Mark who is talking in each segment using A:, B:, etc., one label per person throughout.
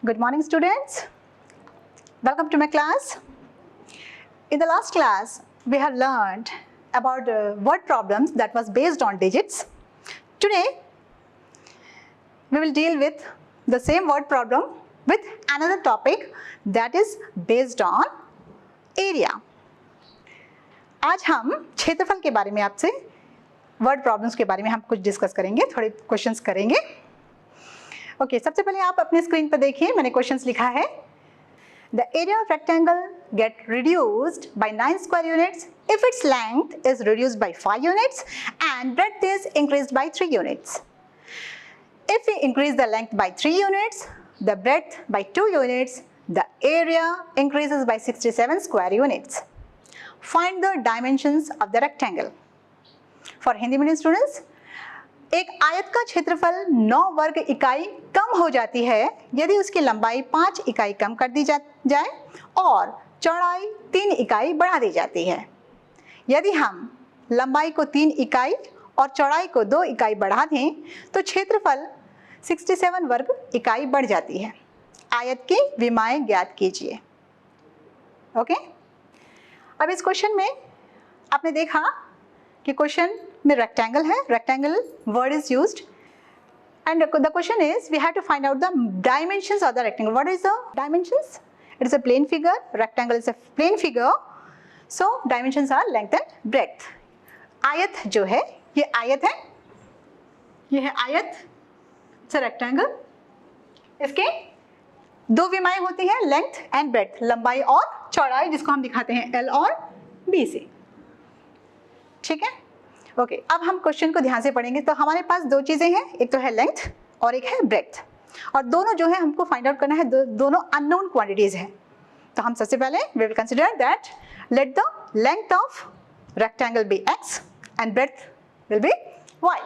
A: Good morning, students. Welcome to my class. In the last class, we have learned about word problems that was based on digits. Today, we will deal with the same word problem with another topic that is based on area. आज हम क्षेत्रफल के बारे में आपसे word problems के बारे में हम कुछ डिस्कस करेंगे, थोड़े क्वेश्चंस करेंगे. ओके, सबसे पहले आप अपने स्क्रीन पर देखिए, मैंने क्वेश्चंस लिखा है. The area of rectangle get reduced by 9 square units if its length is reduced by 5 units and breadth is increased by 3 units. If we increase the length by 3 units, the breadth by 2 units, the area increases by 67 square units. Find the dimensions of the rectangle. For Hindi medium students, एक आयत का क्षेत्रफल 9 वर्ग इकाई कम हो जाती है यदि उसकी लंबाई 5 इकाई कम कर दी जाए और चौड़ाई 3 इकाई बढ़ा दी जाती है. यदि हम लंबाई को 3 इकाई और चौड़ाई को 2 इकाई बढ़ा दें तो क्षेत्रफल 67 वर्ग इकाई बढ़ जाती है. आयत की विमाएं ज्ञात कीजिए. ओके, अब इस क्वेश्चन में आपने देखा कि क्वेश्चन में रेक्टेंगल है, rectangle word is used and the question is we have to find out the dimensions of the rectangle. What is the dimensions? It is a plane figure, rectangle is a plane figure, so dimensions are length and breadth. आयत जो है ये आयत है, ये है आयत, it's a rectangle. इसके दो विमाएं होती हैं, लेंथ एंड ब्रेड्थ, लंबाई और चौड़ाई, जिसको हम दिखाते हैं L और B से. ठीक है, ओके. अब हम क्वेश्चन को ध्यान से पढ़ेंगे. तो हमारे पास दो चीजें हैं, एक तो है लेंथ और एक है ब्रेड्थ, और दोनों जो है हमको फाइंड आउट करना है, दोनों अननोन क्वांटिटीज हैं. तो हम सबसे पहले we will consider that let the length of rectangle be x and breadth will be y.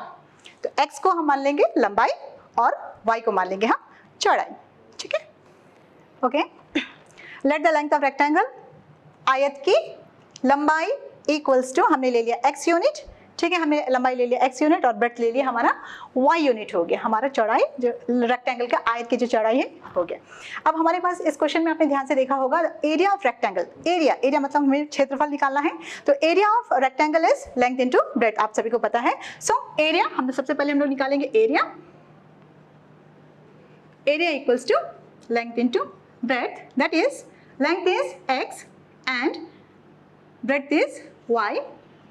A: तो x को हम मान लेंगे लंबाई और y को मान लेंगे हम चौड़ाई. ठीक है, okay. Late the length of rectangle, आयत की लंबाई इक्वल्स टू, हमने ले लिया x यूनिट. ठीक है, हमने लंबाई ले लिया x यूनिट और ब्रेड्थ ले लिया हमारा y यूनिट हो गया. हमारा चौड़ाई जो रेक्टेंगल का आयत की जो चौड़ाई है हो गया. अब हमारे पास इस क्वेश्चन में आपने ध्यान से देखा होगा एरिया ऑफ रेक्टेंगल. एरिया मतलब हमें क्षेत्रफल निकालना है. तो area of rectangle is length into breadth, आप सभी को पता है. सो एरिया हम सबसे पहले हम लोग निकालेंगे area equals to length into breadth, that is length is x and breadth is y,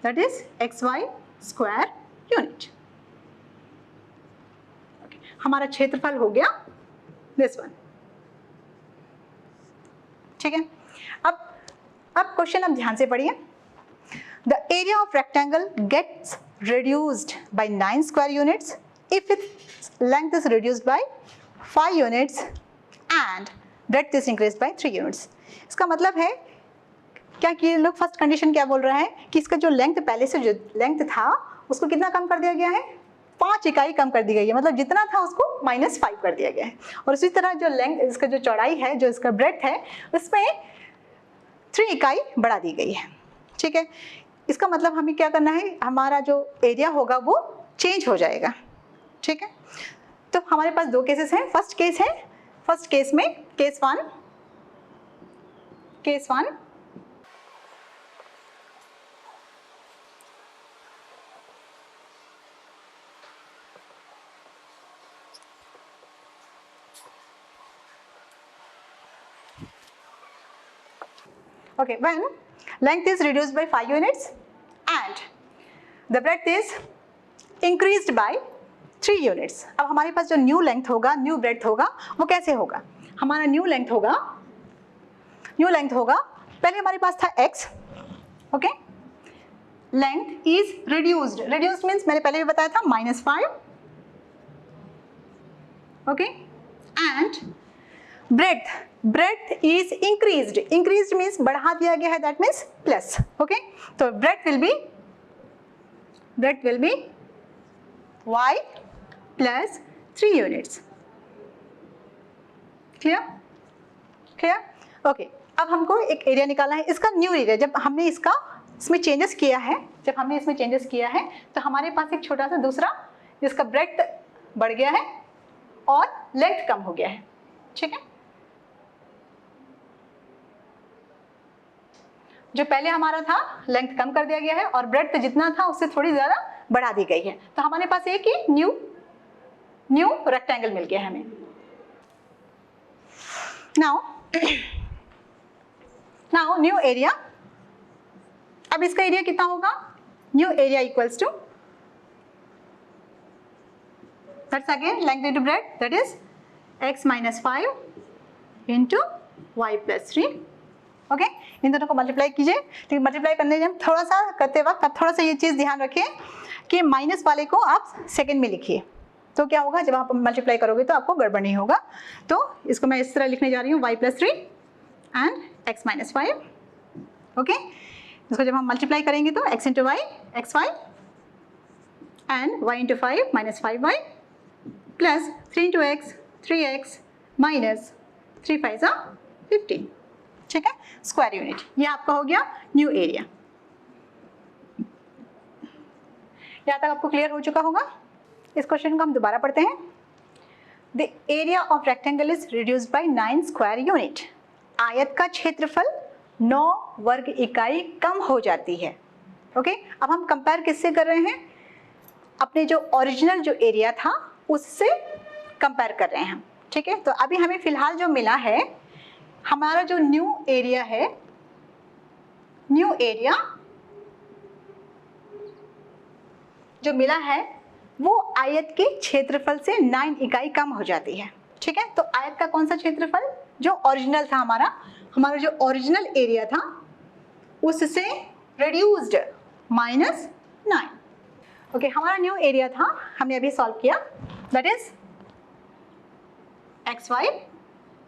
A: that is xy square unit. Okay. हमारा क्षेत्रफल हो गया this one. ठीक है, अब क्वेश्चन आप ध्यान से पढ़िए. The area of rectangle gets reduced by 9 square units if its length is reduced by 5 units and breadth is increased by 3 units. इसका मतलब है क्या कि लोग फर्स्ट कंडीशन क्या बोल रहा है कि इसका जो लेंथ, पहले से जो लेंथ था उसको कितना कम कर दिया गया है, 5 इकाई कम कर दी गई है. मतलब जितना था उसको -5 कर दिया गया है. और उसी तरह जो लेंथ, इसका जो चौड़ाई है, जो इसका ब्रेड्थ है, उसमें 3 इकाई बढ़ा दी गई है. ठीक है, इसका मतलब हमें क्या करना है, हमारा जो एरिया होगा वो चेंज हो जाएगा. ठीक है, तो हमारे पास दो केसेस हैं. फर्स्ट केस है, फर्स्ट केस में case one okay, when length is reduced by 5 units and the breadth is increased by 3 units. अब हमारे पास जो न्यू लेंथ होगा, न्यू ब्रेड्थ होगा, वो कैसे होगा. हमारा न्यू लेंथ होगा, पहले हमारे पास था x. Okay, length is reduced means मैंने पहले भी बताया था -5. Okay, and breadth is increased means बढ़ा दिया गया है, that means plus. okay, तो breadth will be y plus 3 units. clear okay. अब हमको एक एरिया निकालना है, इसका न्यू एरिया. जब हमने इसमें चेंजेस किया है, तो हमारे पास एक छोटा सा दूसरा जिसका ब्रेड्थ बढ़ गया है और लेंथ कम हो गया है. ठीक है, जो पहले हमारा था लेंथ कम कर दिया गया है और ब्रेड्थ जितना था उससे थोड़ी ज़्यादा बढ़ा दी गई है। तो हमारे पास एक ही न्यू रेक्टेंगल मिल गया है हमें। नाउ न्यू एरिया, अब इसका एरिया कितना होगा? New area equals to that's again length into breadth, that is x minus 5 into y plus 3। Okay, इन दोनों को मल्टीप्लाई कीजिए। लेकिन मल्टीप्लाई करने जब थोड़ा सा करते वक्त थोड़ा सा ये चीज़ ध्यान रखिए कि माइनस वाले को आप सेकंड में लिखिए, तो क्या होगा जब आप मल्टीप्लाई करोगे तो आपको गड़बड़ नहीं होगा। तो इसको मैं इस तरह लिखने जा रही हूँ y plus 3 and x minus 5। Okay, इसको जब हम मल्टीप्लाई करेंगे तो x into y x5 and y into 5 minus 5y plus 3 into x 3x minus 3 5 15। ठीक है, स्क्वायर यूनिट। ये आपका हो गया न्यू एरिया। यहाँ तक आपको क्लियर हो चुका होगा। इस क्वेश्चन को हम दोबारा पढ़ते हैं। The area of rectangle is reduced by 9 square unit. आयत का क्षेत्रफल 9 वर्ग इकाई कम हो जाती है। ओके, अब हम कंपेयर किससे कर रहे हैं? अपने जो ओरिजिनल जो एरिया था उससे कंपेयर कर रहे हैं हम। ठीक है, तो अभी हमें फिलहाल जो मिला है, हमारा जो न्यू एरिया है, न्यू एरिया जो मिला है वो आयत के क्षेत्रफल से 9 इकाई कम हो जाती है। ठीक है, तो आयत का कौन सा क्षेत्रफल? जो ओरिजिनल था हमारा जो ओरिजिनल एरिया था उससे रिड्यूस्ड -9। ओके, हमारा न्यू एरिया था, हमने अभी सॉल्व किया, that is xy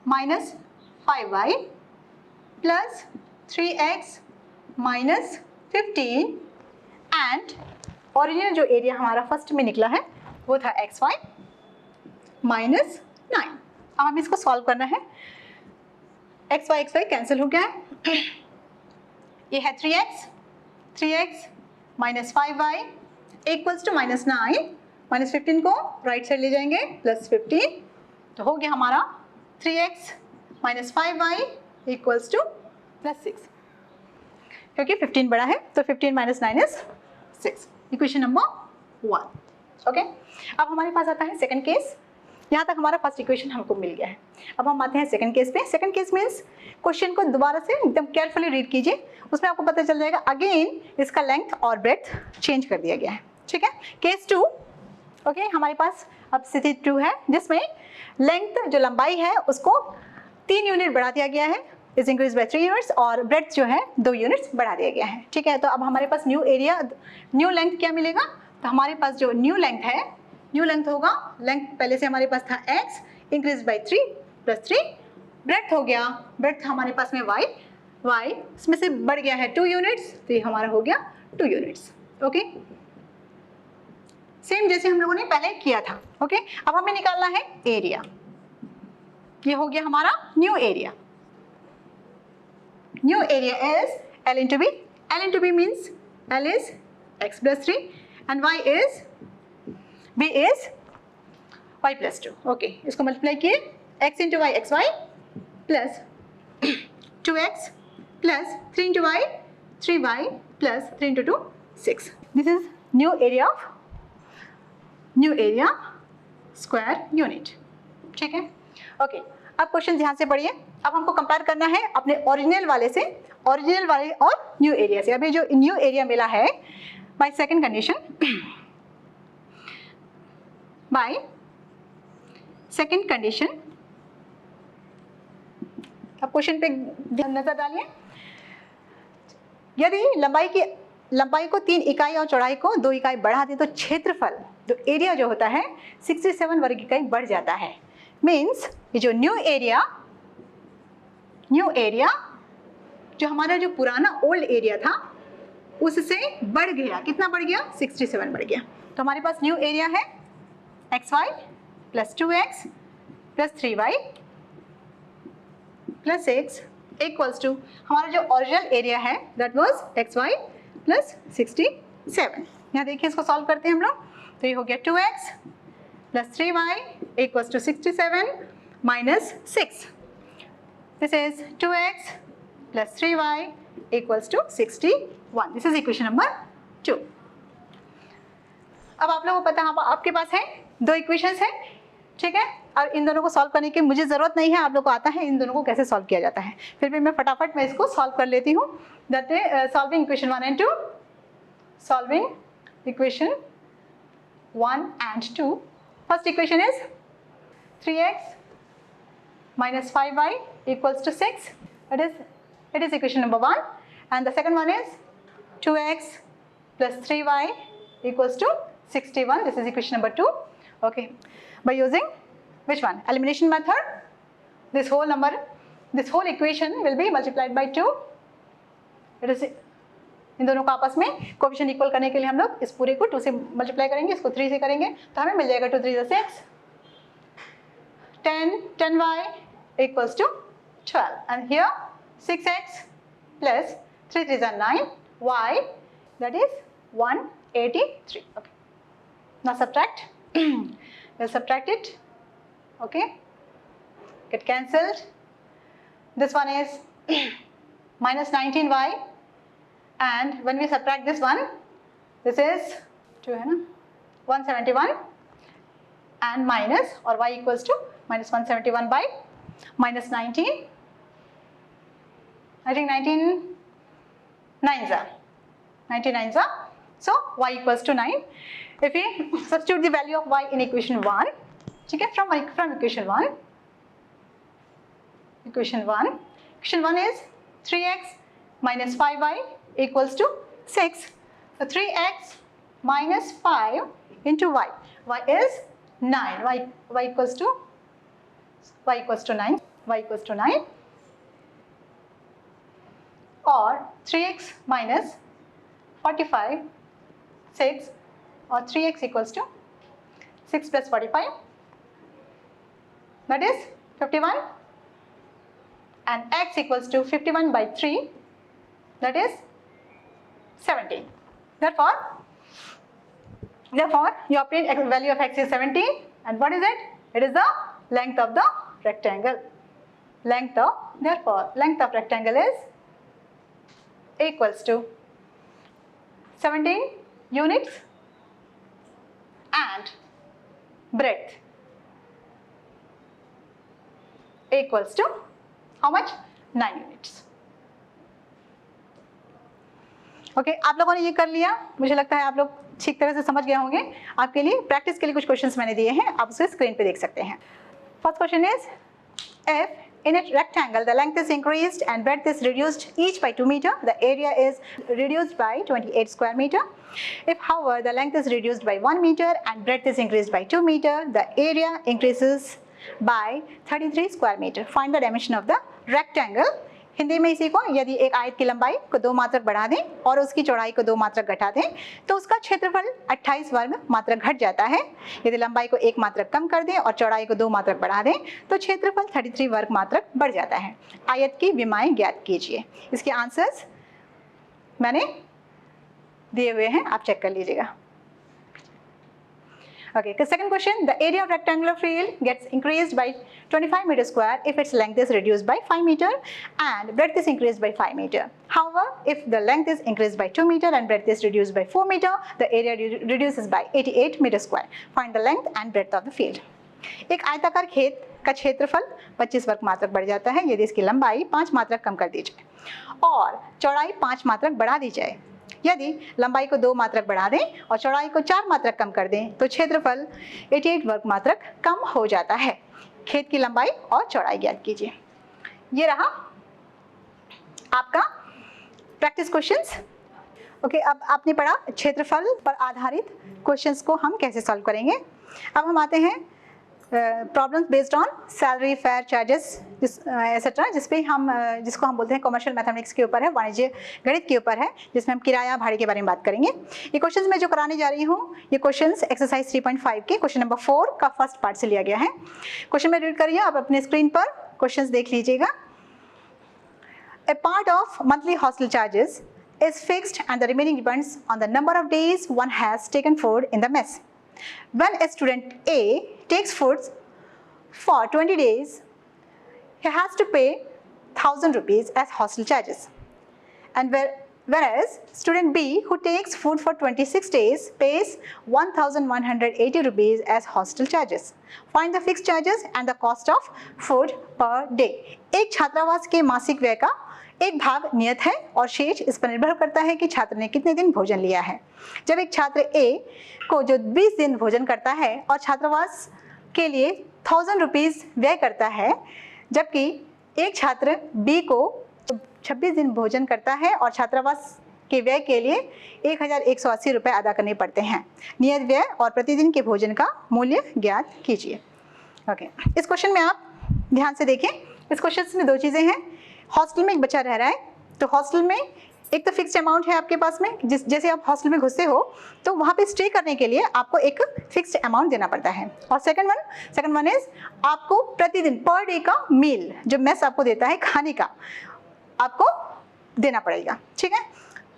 A: minus 5y plus 3x minus 15 and original जो एरिया हमारा फर्स्ट में निकला है वो था xy minus 9। अब हमें इसको सॉल्व करना है। xy कैंसिल हो गया है, ये है 3x minus 5y equals to -9, -15 को राइट साइड ले जाएंगे प्लस 15, तो हो गया हमारा 3x minus 5y equals to +6, क्योंकि 15 बड़ा है तो 15 minus 9 is 6। Equation number 1। Okay, अब हमारे पास आता है सेकंड केस। यहाँ तक हमारा फर्स्ट इक्वेशन हमको मिल गया है। अब हम आते हैं सेकंड केस पे। सेकंड केस मीन्स क्वेश्चन को दोबारा से एकदम केयरफुली रीड कीजिए, उसमें आपको पता चल जाएगा अगेन इसका लेंथ और ब्रेड्थ चेंज कर दिया गया है। ठीक है, केस 2। ओके, हमारे पास अब स्थिति 2 है जिसमें लेंथ जो लंबाई है उसको 3 यूनिट बढ़ा दिया गया है, इज इंक्रीज बाय 3 यूनिट्स, और ब्रेड्थ जो है 2 यूनिट्स बढ़ा दिया गया है। ठीक है, तो अब हमारे पास न्यू एरिया, न्यू लेंथ क्या मिलेगा? तो हमारे पास जो न्यू लेंथ है, न्यू लेंथ होगा, लेंथ पहले से हमारे पास था x increase by 3 plus 3, breadth हो गया, ब्रेड्थ हमारे पास में y इसमें से बढ़ गया है 2 यूनिट्स, तो ये हमारा हो गया 2 यूनिट्स। ओके, सेम जैसे हम लोगों ने पहले किया था। ओके, अब हमें निकालना है एरिया। ये हो गया हमारा new area. New area is L into B. L into B means L is x plus 3 and y is B is y plus 2. Okay, इसको मल्टीप्लाई किए, x into y xy plus 2x plus 3 into y 3y plus 3 into 2 6. This is new area square unit. ठीक है, okay, अब question ध्यान से पढ़िए। अब हमको कंपेयर करना है अपने ओरिजिनल वाले और न्यू एरिया से। अभी जो न्यू एरिया मिला है बाय सेकंड कंडीशन, अब क्वेश्चन पे नजर डालिए। यदि लंबाई को 3 इकाई और चौड़ाई को 2 इकाई बढ़ा दे तो क्षेत्रफल, जो एरिया जो होता है 67 वर्ग इकाई बढ़ जाता है। मीन्स ये जो न्यू एरिया जो हमारा जो पुराना ओल्ड एरिया था उससे बढ़ गया। कितना बढ़ गया? 67 बढ़ गया। तो हमारे पास न्यू एरिया है xy plus 2x plus 3y plus 6 equals to हमारा जो ओरिजिनल एरिया है दैट वाज xy प्लस 67। यहाँ देखिए, इसको सॉल्व करते हैं हम लोग, तो ये हो गया 2x plus 3y equals to 67 minus 6। This is 2x plus 3y equals to 61. This is equation number 2. अब आप लोगों को पता है आपके पास है दो इक्वेशंस हैं, ठीक है, और इन दोनों को सॉल्व करने की मुझे ज़रूरत नहीं है, आप लोग को आता है इन दोनों को कैसे सॉल्व किया जाता है। फिर भी मैं फटाफट में इसको सॉल्व कर लेती हूँ। That is solving equation 1 and 2, solving equation 1 and 2. First equation is 3x minus 5y equals to 6. It is equation number 1. And the second one is 2x plus 3y equals to 61. This is equation number 2. Okay. By using which one? Elimination method. This whole equation will be multiplied by 2. It is इन दोनों को आपस में coefficient equal करने के लिए हम लोग इस पूरे को 2 से मल्टीप्लाई करेंगे, इसको 3 से करेंगे तो हमें मिल जाएगा 2 3 6, 10y equals to 12. And here 6x plus 3 3s are 9, y that is 183. Okay. Now subtract. We'll subtract it. Okay. Get cancelled. This one is minus 19y, and when we subtract this one, this is 171 and minus, or y equals to minus 171 by minus 19. I think 19 nines are. So y equals to 9. If we substitute the value of y in equation 1, okay, from equation 1. Equation 1 is 3x minus 5y equals to 6. So 3x minus 5 into y. Y is 9. Y equals to 9. Y equals to 9. Or 3x minus 45, 6, or 3x equals to 6 plus 45, that is 51, and x equals to 51 by 3, that is 17. Therefore you obtain value of x is 17, and what is it? It is the length of the rectangle. Therefore length of rectangle is equals to 17 units, and breadth equals to how much? 9 units. Okay, आप लोगों ने ये कर लिया, मुझे लगता है आप लोग ठीक तरह से समझ गए होंगे। आपके लिए प्रैक्टिस के लिए कुछ क्वेश्चंस मैंने दिए हैं, आप उसे स्क्रीन पे देख सकते हैं। First question is, if in a rectangle the length is increased and breadth is reduced each by 2 meter, the area is reduced by 28 square meter. If however the length is reduced by 1 meter and breadth is increased by 2 meter, the area increases by 33 square meter. Find the dimension of the rectangle. Hindi में इसी को, यदि एक आयत की लंबाई को 2 मात्रक बढ़ा दें और उसकी चौड़ाई को 2 मात्रक घटा दें तो उसका क्षेत्रफल 28 वर्ग मात्रक घट जाता है। यदि लंबाई को 1 मात्रक कम कर दें और चौड़ाई को 2 मात्रक बढ़ा दें तो क्षेत्रफल 33 वर्ग मात्रक बढ़ जाता है। आयत की विमाएं ज्ञात कीजिए। इसके आंसर्स मैंने दिए हुए हैं, आप चेक कर लीजिएगा। Okay, the second question, the area of rectangular field gets increased by 25 meter square if its length is reduced by 5 meter and breadth is increased by 5 meter. However, if the length is increased by 2 meter and breadth is reduced by 4 meter, the area reduces by 88 meter square. Find the length and breadth of the field. एक आयताकार खेत का क्षेत्रफल 25 वर्ग मात्रक बढ़ जाता है यदि इसकी लंबाई 5 मात्रक कम कर दी जाए और चौड़ाई 5 मात्रक बढ़ा दी जाए। यदि लंबाई को 2 मात्रक बढ़ा दें और चौड़ाई को 4 मात्रक कम कर दें तो क्षेत्रफल 88 वर्ग मात्रक कम हो जाता है। खेत की लंबाई और चौड़ाई ज्ञात कीजिए। ये रहा आपका प्रैक्टिस क्वेश्चंस। ओके, अब आपने पढ़ा क्षेत्रफल पर आधारित क्वेश्चंस को हम कैसे सॉल्व करेंगे। अब हम आते हैं problems based on salary, fair, charges etcetera, जिसको हम बोलते हैं कमर्शियल मैथमेटिक्स के ऊपर है, वाणिज्य गणित के ऊपर है, जिसमें हम किराया भाड़े के बारे में बात करेंगे। ये क्वेश्चंस मैं जो कराने जा रही हूँ ये क्वेश्चंस एक्सरसाइज 3.5 के क्वेश्चन नंबर 4 का फर्स्ट पार्ट से लिया गया है। क्वेश्चन में रीड करिए, आप अपने स्क्रीन पर क्वेश्चन देख लीजिएगा। A part of monthly hostel charges is fixed and the remaining depends on the number of days one has taken food in the mess. When a student A takes food for 20 days, he has to pay 1000 rupees as hostel charges. and whereas student B who takes food for 26 days pays 1180 rupees as hostel charges. Find the fixed charges and the cost of food per day. एक छात्रावास के मासिक व्यय का एक भाग नियत है और शेष इस पर निर्भर करता है कि छात्र ने कितने दिन भोजन लिया है। जब एक छात्र A को जो 20 दिन भोजन करता है और छात्रावास के लिए 1000 रुपीज व्यय करता है, जबकि एक छात्र B को 26 दिन भोजन करता है और छात्रावास के व्यय के लिए 1180 रुपये अदा करने पड़ते हैं। नियत व्यय और प्रतिदिन के भोजन का मूल्य ज्ञात कीजिए। ओके, इस क्वेश्चन में आप ध्यान से देखें। इस क्वेश्चन में दो चीज़ें हैं। हॉस्टल में एक बच्चा रह रहा है, तो हॉस्टल में एक तो फिक्स्ड अमाउंट है आपके पास में, जैसे आप हॉस्टल में घुसते हो तो वहाँ पे स्टे करने के लिए आपको एक फिक्स्ड अमाउंट देना पड़ता है। और सेकंड वन इज आपको प्रतिदिन पर डे का मील जो मेस आपको देता है खाने का आपको देना पड़ेगा। ठीक है,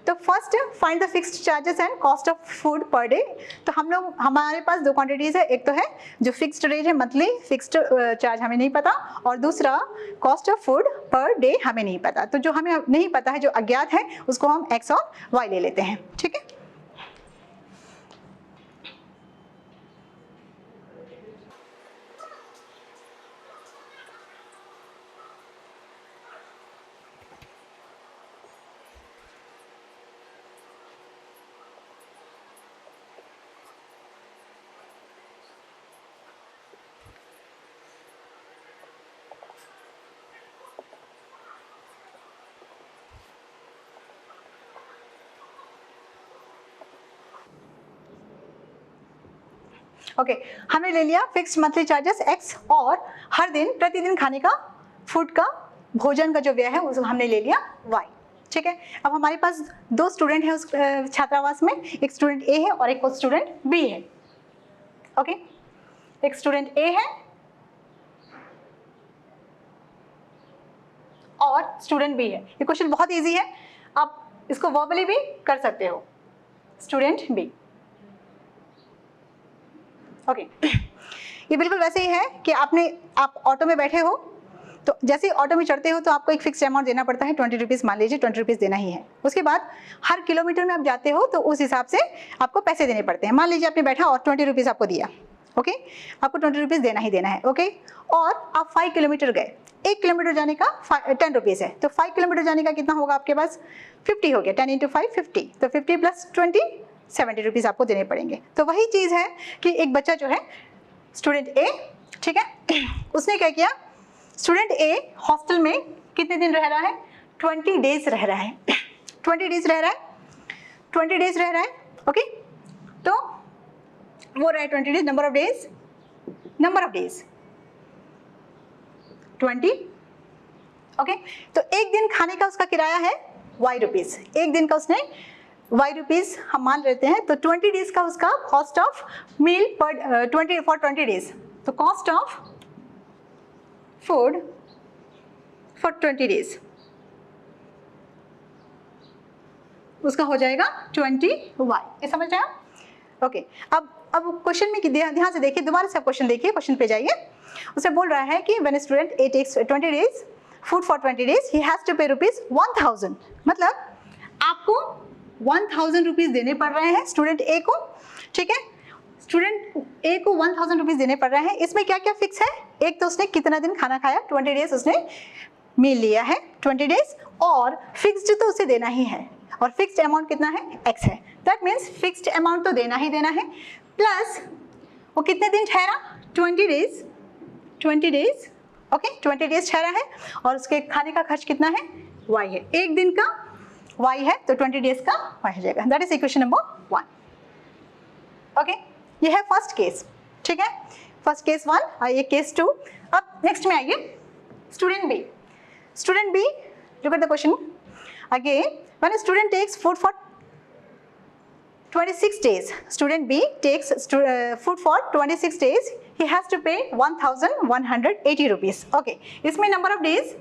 A: तो first find the fixed charges and cost of food per day. तो हमारे पास दो क्वांटिटीज है, एक तो है जो फिक्स्ड रेट है मंथली, फिक्स्ड चार्ज हमें नहीं पता, और दूसरा cost of food per day हमें नहीं पता। तो जो हमें नहीं पता है, जो अज्ञात है, उसको हम एक्स और वाई ले लेते हैं। ठीक है, ओके, हमने ले लिया फिक्स्ड मंथली चार्जेस एक्स और हर दिन प्रतिदिन खाने का फूड का भोजन का जो व्यय है उसको हमने ले लिया वाई। ठीक है, अब हमारे पास दो स्टूडेंट हैं उस छात्रावास में, एक स्टूडेंट ए है और एक स्टूडेंट बी है। ओके, एक स्टूडेंट ए है और स्टूडेंट बी है। ये क्वेश्चन बहुत इजी है, आप इसको वर्बली भी कर सकते हो। स्टूडेंट बी, ओके, ये बिल्कुल वैसे ही है कि आप ऑटो में बैठे हो, तो जैसे ही ऑटो में चढ़ते हो तो आपको एक फिक्स अमाउंट देना पड़ता है, 20 रुपीज़, मान लीजिए 20 रुपीज़ देना ही है। उसके बाद हर किलोमीटर में आप जाते हो तो उस हिसाब से आपको पैसे देने पड़ते हैं। मान लीजिए आपने बैठा और 20 रुपीज़ आपको दिया, ओके, आपको 20 रुपीज़ देना ही देना है। ओके, और आप 5 किलोमीटर गए, 1 किलोमीटर जाने का 10 रुपीज़ है, तो 5 किलोमीटर जाने का कितना होगा आपके पास? 50 हो गया, 10 × 5 50, तो 50 + 20 70 रुपीज़ आपको देने पड़ेंगे। तो वही चीज़ है कि एक बच्चा जो है स्टूडेंट ए, ठीक है, उसने क्या किया, स्टूडेंट ए हॉस्टल में कितने दिन रह रहा है? 20 डेज रह रहा है। 20 डेज रह रहा है, 20 डेज रह रहा है। ओके, तो वो रहा है 20 days, number of days 20। Okay, तो एक दिन खाने का उसका किराया है y रुपीज़, एक दिन का उसने y रुपीज़ हम मान लेते हैं, तो 20 डेज का उसका कॉस्ट ऑफ मील पर 20 डेज, तो cost of food for 20 days उसका हो जाएगा 20y। ये समझ रहे हैं? ओके, अब क्वेश्चन में ध्यान से देखिए, दोबारा से क्वेश्चन देखिए, क्वेश्चन पे जाइए। उसे बोल रहा है कि when student A takes 20 days food for 20 days he has to pay ₹1000, मतलब आपको 1000 रुपीज़ देने पड़ रहे हैं स्टूडेंट ए को। ठीक है, स्टूडेंट ए को 1000 रुपीज़ देने पड़ रहे हैं। इसमें क्या क्या फिक्स है? एक तो उसने कितना दिन खाना खाया, 20 डेज उसने मील लिया है, 20 डेज, और फिक्स्ड तो उसे देना ही है, और फिक्स्ड अमाउंट कितना है? x है। दैट मीन्स फिक्स्ड अमाउंट तो देना ही देना है, प्लस वो कितने दिन ठहरा? 20 डेज। ओके, 20 डेज ठहरा है और उसके खाने का खर्च कितना है? y है, एक दिन का y है, तो 20 डेज का y हो जाएगा। That is equation number 1। Okay, ये है फर्स्ट केस। ठीक है, फर्स्ट केस 1, आइए केस 2। अब नेक्स्ट में आइए student B. Student B, look at the question again. When a student takes food for 26 days, student B takes food for 26 days, he has to pay 1180 rupees. Okay, इसमें number of days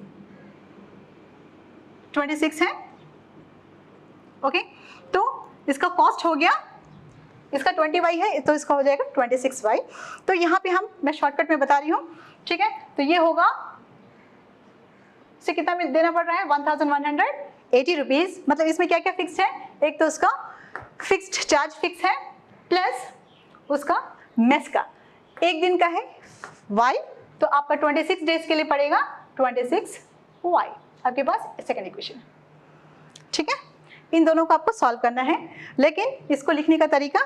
A: 26 है। Okay, तो इसका cost हो गया, इसका 20y है, तो इसका हो जाएगा 26y। तो यहाँ पे मैं शॉर्टकट में बता रही हूँ। ठीक है, तो ये होगा, इसे कितना देना पड़ रहा है? 1100 80 रुपीज़, मतलब इसमें क्या क्या फिक्स है, एक तो उसका फिक्स्ड चार्ज फिक्स है प्लस उसका मेस का एक दिन का है y, तो आपका 26 डेज के लिए पड़ेगा 26y, आपके पास सेकेंड इक्वेशन। ठीक है, इन दोनों को आपको सॉल्व करना है, लेकिन इसको लिखने का तरीका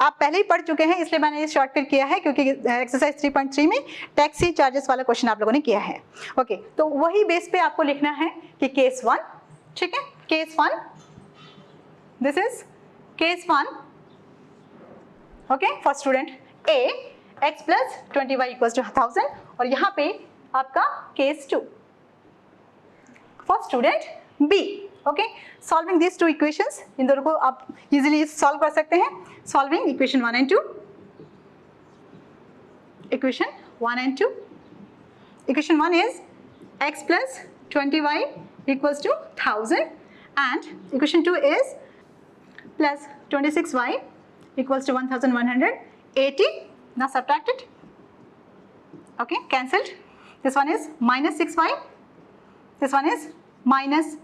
A: आप पहले ही पढ़ चुके हैं, इसलिए मैंने शॉर्टकट किया है क्योंकि एक्सरसाइज 3.3 में टैक्सी चार्जेस वाला क्वेश्चन आप लोगों ने किया है। ओके, तो वही बेस पे आपको लिखना है कि केस 1, ठीक है, case 1, this is case 1, okay, for student A x plus 20y equals to 1000, और यहाँ पे आपका case 2 for student B। Okay, solving this two equations, इन दोनों को आप इजीली सॉल्व कर सकते हैं। Solving equation 1 and 2, equation 1 and 2, equation 1 is x plus 20y equals to 1000 and equation 2 is plus 26y equals to 1180. Now subtract it. Okay, cancelled. This one is minus 6y, this one is minus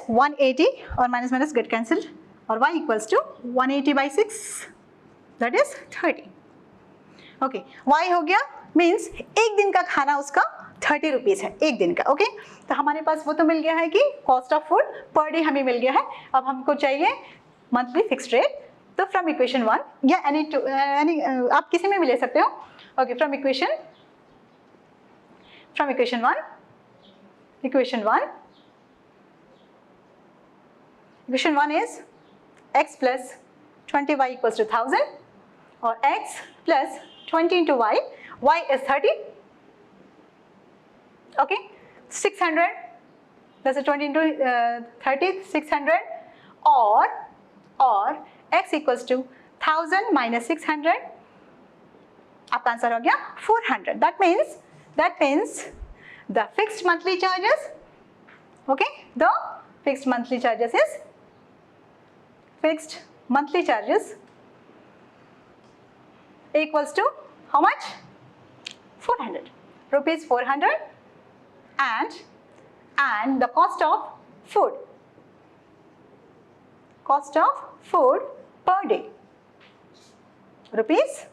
A: 180, और minus minus get cancelled, और y equals to 180 by 6, that is 30. Okay, y हो गया, means एक दिन का खाना उसका 30 rupees है एक दिन का। ओके, तो हमारे पास वो तो मिल गया है कि cost of food per day हमें मिल गया है। अब हमको चाहिए मंथली फिक्स्ड रेट, तो फ्रॉम इक्वेशन 1 या एनी आप किसी में भी ले सकते हो। Okay, from equation 1, equation 1 is x plus 20y equals to 1000, और x plus 20 into y is 30. Okay, 600 plus 20 into 30, 600, और x equals to 1000 minus 600, आपका आंसर हो गया 400. That means the fixed monthly charges, okay, the fixed monthly charges is fixed monthly charges equals to how much? 400 rupees, 400, and the cost of food per day rupees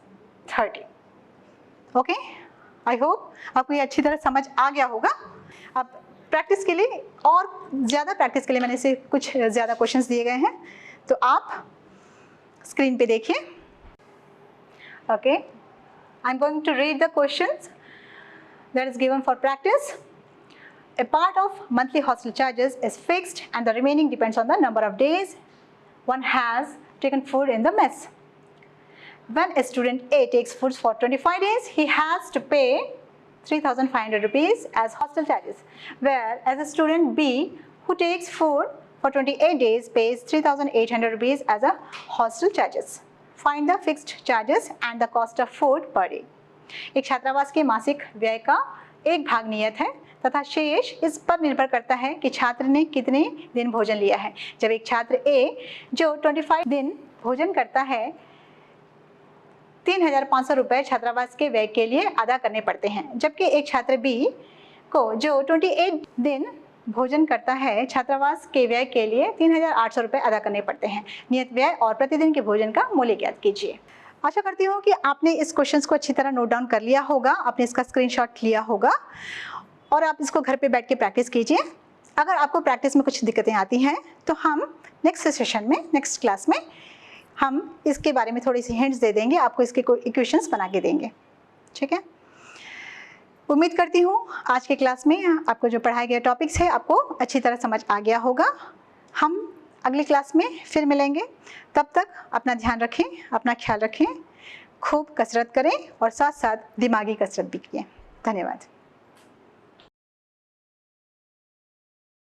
A: 30. Okay, I hope आपको ये अच्छी तरह समझ आ गया होगा। अब practice के लिए, और ज़्यादा प्रैक्टिस के लिए मैंने इसे कुछ ज़्यादा क्वेश्चंस दिए गए हैं, तो आप स्क्रीन पे देखिए। Okay, I am going to read the questions that is given for practice. A part of monthly hostel charges is fixed and the remaining depends on the number of days one has taken food in the mess. When a student A takes food for 25 days, he has to pay 3,500 rupees as hostel charges, whereas a student B who takes food for 28 days pays 3,800 rupees as a hostel charges. Find the fixed charges and the cost of food per day. एक छात्रावास के मासिक व्यय का एक भाग नियत है तथा शेष इस पर निर्भर करता है कि छात्र ने कितने दिन भोजन लिया है। जब एक छात्र A जो 25 दिन भोजन करता है, 3,500 रुपये छात्रावास के व्यय के लिए अदा करने पड़ते हैं, जबकि एक छात्र B को जो 28 दिन भोजन करता है, छात्रावास के व्यय के लिए 3,800 रुपये अदा करने पड़ते हैं। नियत व्यय और प्रतिदिन के भोजन का मूल्य ज्ञात कीजिए। आशा करती हूँ कि आपने इस क्वेश्चंस को अच्छी तरह नोट डाउन कर लिया होगा, आपने इसका स्क्रीनशॉट लिया होगा और आप इसको घर पे बैठ के प्रैक्टिस कीजिए। अगर आपको प्रैक्टिस में कुछ दिक्कतें आती हैं तो हम नेक्स्ट सेशन में, नेक्स्ट क्लास में हम इसके बारे में थोड़ी सी हिंट्स दे देंगे, आपको इसके कोई इक्वेशंस बना के देंगे। ठीक है, उम्मीद करती हूँ आज के क्लास में आपको जो पढ़ाए गए टॉपिक्स है आपको अच्छी तरह समझ आ गया होगा। हम अगली क्लास में फिर मिलेंगे, तब तक अपना ध्यान रखें, अपना ख्याल रखें, खूब कसरत करें और साथ साथ दिमागी कसरत भी किए। धन्यवाद।